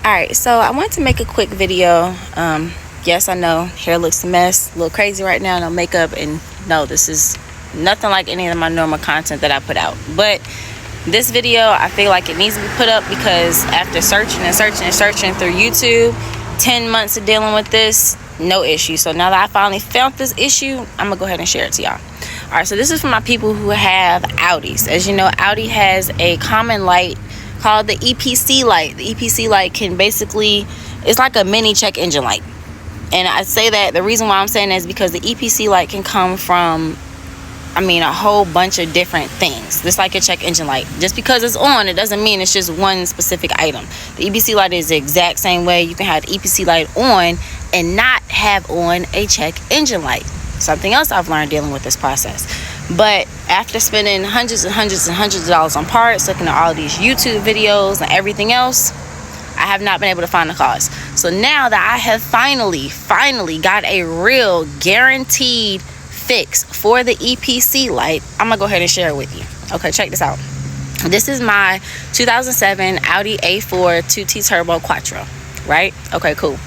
Alright, so I wanted to make a quick video. Yes, I know hair looks a mess, a little crazy right now, no makeup, and no, this is nothing like any of my normal content that I put out. But this video, I feel like it needs to be put up because after searching through YouTube, 10 months of dealing with this, no issue. So now that I finally found this issue, I'm gonna go ahead and share it to y'all. Alright, so this is for my people who have Audis. As you know, Audi has a common light called the EPC light. The EPC light can basically, it's like a mini check engine light. And I say that, the reason why I'm saying that is because the EPC light can come from, a whole bunch of different things. Just like a check engine light. Just because it's on, it doesn't mean it's just one specific item. The EPC light is the exact same way. You can have the EPC light on and not have on a check engine light. Something else I've learned dealing with this process. But after spending hundreds and hundreds and hundreds of dollars on parts, looking at all these YouTube videos and everything else, I have not been able to find the cause. So now that I have finally got a real guaranteed fix for the EPC light, I'm gonna go ahead and share it with you. Okay, check this out. This is my 2007 Audi A4 2T Turbo Quattro, right? Okay, cool.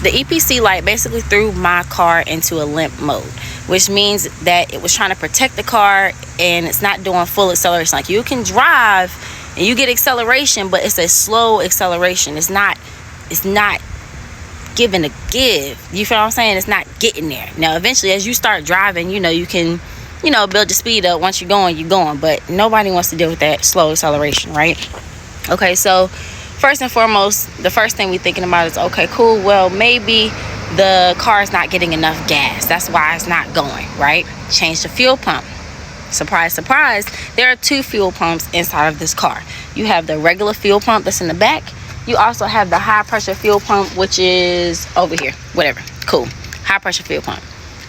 The EPC light basically threw my car into a limp mode, which means that it was trying to protect the car and it's not doing full acceleration. Like, you can drive and you get acceleration, but it's a slow acceleration. It's not giving a give. You feel what I'm saying? It's not getting there. Now, eventually, as you start driving, you can, build your speed up. Once you're going, but nobody wants to deal with that slow acceleration, right? Okay, so first and foremost, the first thing we're thinking about is, okay, cool, well, maybe the car is not getting enough gas. That's why it's not going, right? Change the fuel pump. Surprise, surprise, there are two fuel pumps inside of this car. You have the regular fuel pump that's in the back. You also have the high pressure fuel pump, which is over here. Whatever, cool. High pressure fuel pump.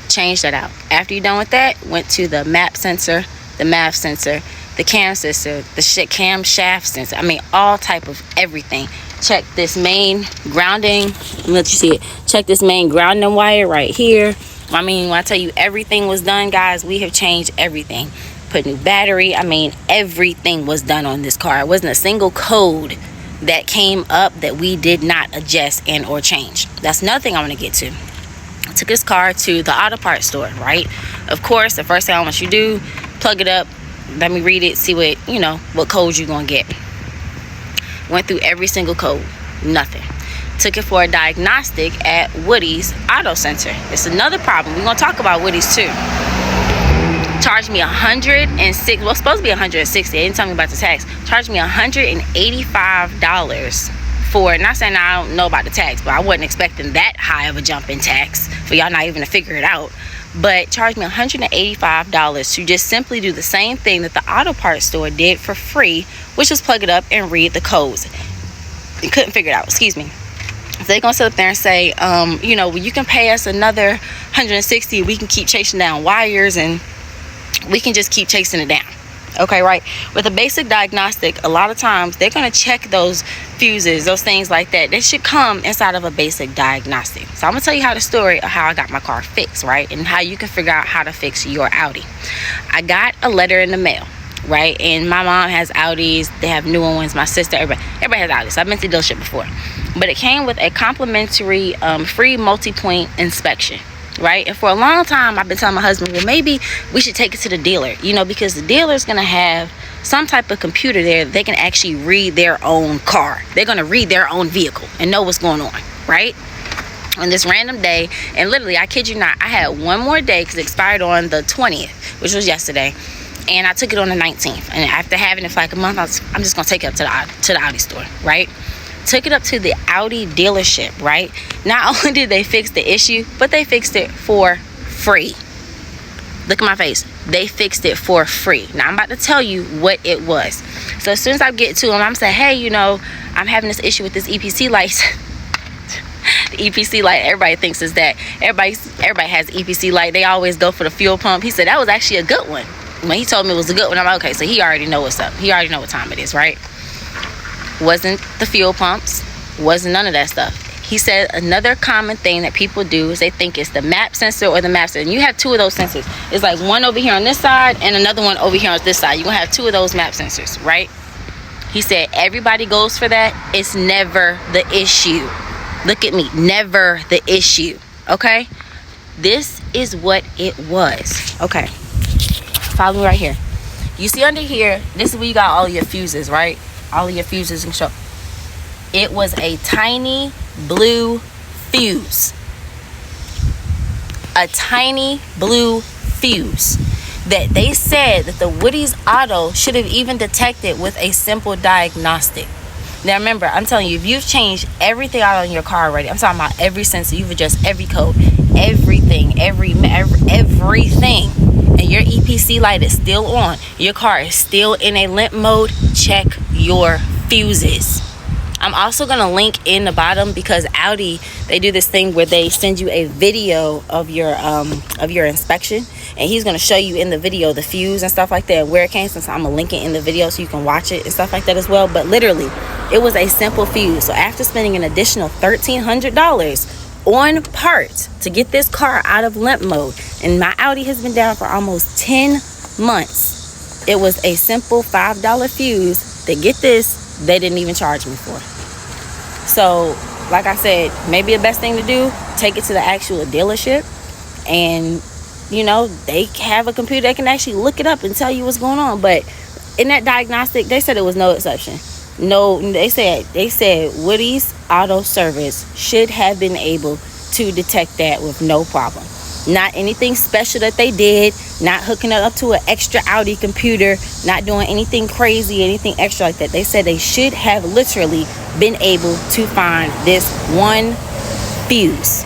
Change that out. After you're done with that, went to the map sensor, the MAF sensor, the cam sensor, the cam shaft sensor. All type of everything. Check this main grounding. Let me let you see it. Check this main grounding wire right here. When I tell you everything was done, guys, we have changed everything. Put new battery. Everything was done on this car. It wasn't a single code that came up that we did not adjust and or change. That's nothing I want to get to. I took this car to the auto parts store, right? Of course, the first thing I want you to do, plug it up, let me read it, see what code you're gonna get. Went through every single code, nothing. Took it for a diagnostic at Woody's Auto Center. It's another problem. We're gonna talk about Woody's too. Charged me $106. Well, it's supposed to be $160. They didn't tell me about the tax. Charged me $185 for, not saying I don't know about the tax, but I wasn't expecting that high of a jump in tax for y'all not even to figure it out. But charged me $185 to just simply do the same thing that the auto parts store did for free, which was plug it up and read the codes. And couldn't figure it out, excuse me. So they're gonna sit up there and say, you can pay us another $160, we can keep chasing down wires and we can just keep chasing it down. Okay, right? With a basic diagnostic, a lot of times they're gonna check those fuses, those things like that. They should come inside of a basic diagnostic. So I'm gonna tell you the story of how I got my car fixed, right? And how you can figure out how to fix your Audi. I got a letter in the mail, right? And my mom has Audis, they have newer ones, my sister, everybody has Audis. So I've been to the dealership before. But it came with a complimentary free multi-point inspection, right? And for a long time I've been telling my husband, well, maybe we should take it to the dealer, because the dealer's gonna have some type of computer there that they can actually read their own car. They're gonna read their own vehicle and know what's going on, right? On this random day, and literally, I kid you not, I had one more day because it expired on the 20th, which was yesterday, and I took it on the 19th. And after having it for like a month, I'm just gonna take it up to the Audi store, right? Took it up to the Audi dealership, right? Not only did they fix the issue, but they fixed it for free. Look at my face. They fixed it for free. Now I'm about to tell you what it was. So as soon as I get to them, I'm saying, hey, I'm having this issue with this EPC light. The EPC light, everybody thinks is that. Everybody has EPC light. They always go for the fuel pump. He said that was actually a good one. When he told me it was a good one, I'm like, okay, so he already know what's up. He already know what time it is, right? Wasn't the fuel pumps, wasn't none of that stuff. He said another common thing that people do is they think it's the map sensor or the map sensor. And you have two of those sensors. It's like one over here on this side and another one over here on this side. You're going to have two of those map sensors, right? He said everybody goes for that. It's never the issue. Look at me, never the issue. Okay, this is what it was. Okay, follow me right here. You see under here, this is where you got all your fuses, right? All of your fuses and show. It was a tiny blue fuse. A tiny blue fuse that they said that the Woody's Auto should have even detected with a simple diagnostic. Now remember, I'm telling you, if you've changed everything out on your car already, I'm talking about every sensor, you've adjusted every code, everything, everything, and your EPC light is still on, your car is still in a limp mode, check your fuses. I'm also going to link in the bottom, because Audi, they do this thing where they send you a video of your inspection, and he's going to show you in the video the fuse and stuff like that, where it came from. So I'm going to link it in the video so you can watch it and stuff like that as well. But literally, it was a simple fuse. So after spending an additional $1,300 on parts to get this car out of limp mode, and my Audi has been down for almost 10 months, it was a simple $5 fuse that, get this, they didn't even charge me for. So like I said, maybe the best thing to do, take it to the actual dealership, and you know, they have a computer that can actually look it up and tell you what's going on. But in that diagnostic, they said it was no exception. No, they said Woody's Auto Service should have been able to detect that with no problem. Not anything special that they did, not hooking it up to an extra Audi computer, not doing anything crazy, anything extra like that. They said they should have literally been able to find this one fuse.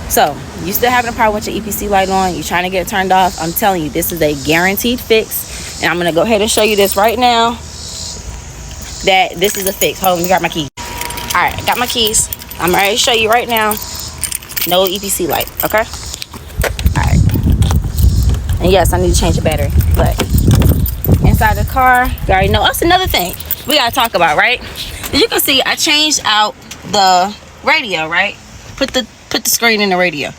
So, you still having a problem with your EPC light on, you're trying to get it turned off, I'm telling you, this is a guaranteed fix. And I'm going to go ahead and show you this right now, that this is a fix. Hold on, we got my keys. Alright, I got my keys. I'm ready to show you right now. No EPC light, okay? Alright. And yes, I need to change the battery. But inside the car, you already know. That's another thing we gotta talk about, right? As you can see, I changed out the radio, right? Put the screen in the radio.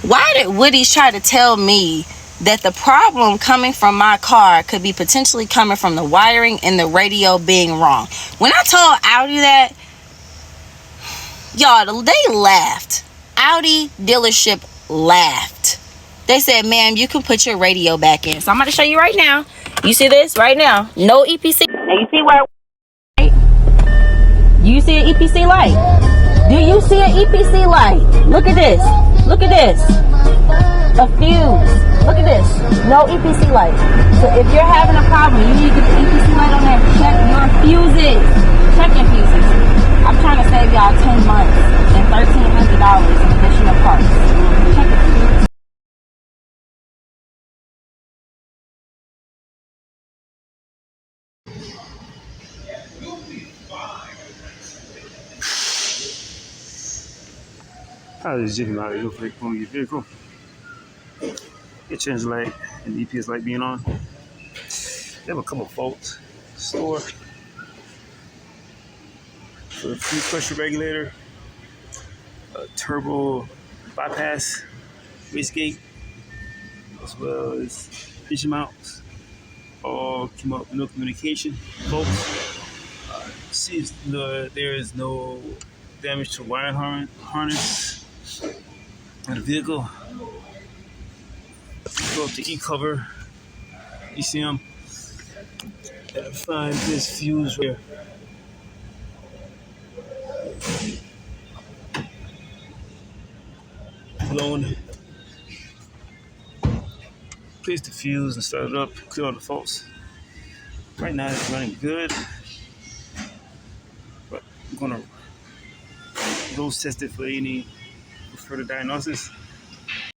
Why did Woody's try to tell me that the problem coming from my car could be potentially coming from the wiring and the radio being wrong? When I told Audi that, y'all, they laughed. Audi dealership laughed. They said, ma'am, you can put your radio back in. So I'm going to show you right now. You see this right now? No EPC. Now you see where? Do you see an EPC light? Do you see an EPC light? Look at this. Look at this. A fuse. Look at this. No EPC light. So if you're having a problem, you need to get the EPC light on there. Check your fuses. Check your fuses. I'm trying to save y'all 10 months and $1,300 in additional parts. Check your fuses. I was just checking out your vehicle. Your change light and the EPS light being on. They have a couple faults. Store for the fuel pressure regulator, a turbo bypass wastegate, as well as engine mounts. All came up with no communication faults. Seems there is no damage to wiring harness of the vehicle. Go up to E-cover, ECM, and find this fuse right here. Blown. Place the fuse and start it up, clear all the faults. Right now it's running good, but I'm gonna load test it for any further diagnosis.